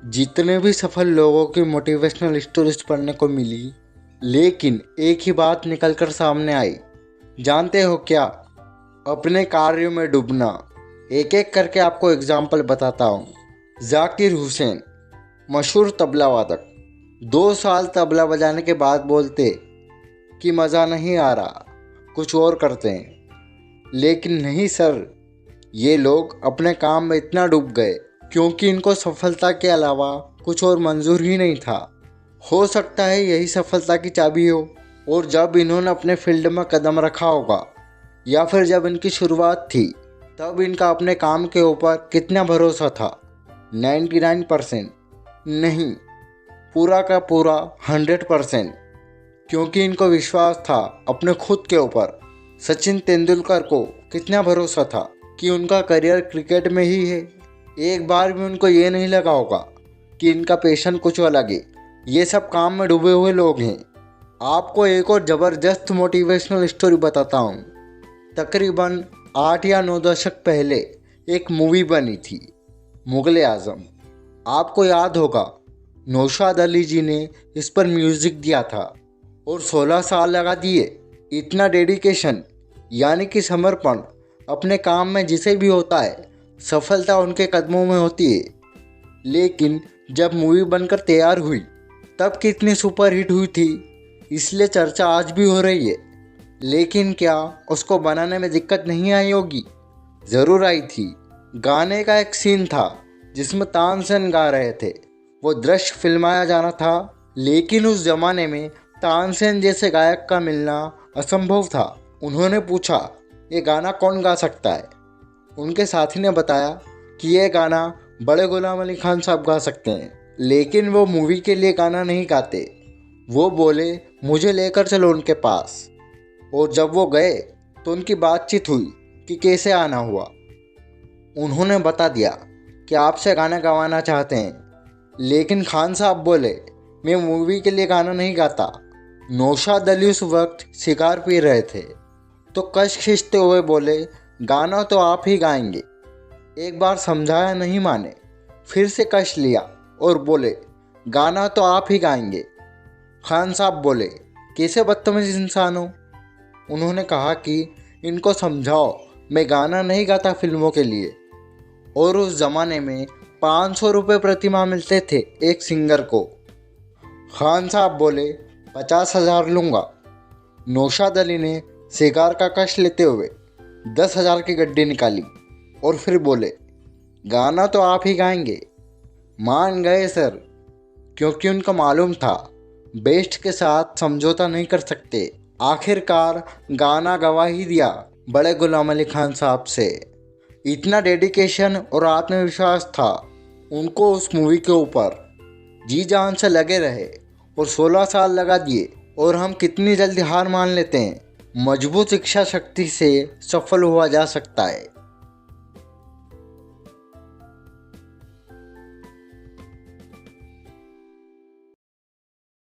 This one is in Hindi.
जितने भी सफल लोगों की मोटिवेशनल स्टोरीज पढ़ने को मिली, लेकिन एक ही बात निकल कर सामने आई। जानते हो क्या? अपने कार्यों में डूबना। एक एक करके आपको एग्जाम्पल बताता हूँ। जाकिर हुसैन, मशहूर तबला वादक, 2 साल तबला बजाने के बाद बोलते कि मज़ा नहीं आ रहा, कुछ और करते हैं। लेकिन नहीं सर, ये लोग अपने काम में इतना डूब गए क्योंकि इनको सफलता के अलावा कुछ और मंजूर ही नहीं था। हो सकता है यही सफलता की चाबी हो। और जब इन्होंने अपने फील्ड में कदम रखा होगा या फिर जब इनकी शुरुआत थी, तब इनका अपने काम के ऊपर कितना भरोसा था? 99% नहीं, पूरा का पूरा 100%। क्योंकि इनको विश्वास था अपने खुद के ऊपर। सचिन तेंदुलकर को कितना भरोसा था कि उनका करियर क्रिकेट में ही है। एक बार भी उनको ये नहीं लगा होगा कि इनका पैशन कुछ अलग है। ये सब काम में डूबे हुए लोग हैं। आपको एक और ज़बरदस्त मोटिवेशनल स्टोरी बताता हूँ। तकरीबन 8 या 9 दशक पहले एक मूवी बनी थी, मुग़ल आज़म। आपको याद होगा, नौशाद अली जी ने इस पर म्यूज़िक दिया था और 16 साल लगा दिए। इतना डेडिकेशन यानी कि समर्पण अपने काम में जिसे भी होता है, सफलता उनके कदमों में होती है। लेकिन जब मूवी बनकर तैयार हुई, तब कितनी सुपरहिट हुई थी, इसलिए चर्चा आज भी हो रही है। लेकिन क्या उसको बनाने में दिक्कत नहीं आई होगी? ज़रूर आई थी। गाने का एक सीन था जिसमें तानसेन गा रहे थे। वो दृश्य फिल्माया जाना था, लेकिन उस ज़माने में तानसेन जैसे गायक का मिलना असंभव था। उन्होंने पूछा, ये गाना कौन गा सकता है? उनके साथी ने बताया कि ये गाना बड़े गुलाम अली खान साहब गा सकते हैं। लेकिन वो मूवी के लिए गाना नहीं गाते। वो बोले, मुझे लेकर चलो उनके पास। और जब वो गए तो उनकी बातचीत हुई कि कैसे आना हुआ। उन्होंने बता दिया कि आपसे गाना गवाना चाहते हैं। लेकिन खान साहब बोले, मैं मूवी के लिए गाना नहीं गाता। नौशाद अली उस वक्त सिगार पी रहे थे, तो कश खींचते हुए बोले, गाना तो आप ही गाएंगे। एक बार समझाया, नहीं माने। फिर से कश लिया और बोले, गाना तो आप ही गाएंगे। खान साहब बोले, कैसे बदतमीज इंसान हो। उन्होंने कहा कि इनको समझाओ, मैं गाना नहीं गाता फिल्मों के लिए। और उस ज़माने में 500 रुपये प्रति माह मिलते थे एक सिंगर को। खान साहब बोले, 50,000 लूँगा। नौशाद अली ने सिगार का कश लेते हुए 10,000 की गड्डी निकाली और फिर बोले, गाना तो आप ही गाएंगे। मान गए सर, क्योंकि उनको मालूम था बेस्ट के साथ समझौता नहीं कर सकते। आखिरकार गाना गवा ही दिया बड़े गुलाम अली खान साहब से। इतना डेडिकेशन और आत्मविश्वास था उनको उस मूवी के ऊपर। जी जान से लगे रहे और 16 साल लगा दिए। और हम कितनी जल्दी हार मान लेते हैं। मजबूत इच्छा शक्ति से सफल हुआ जा सकता है।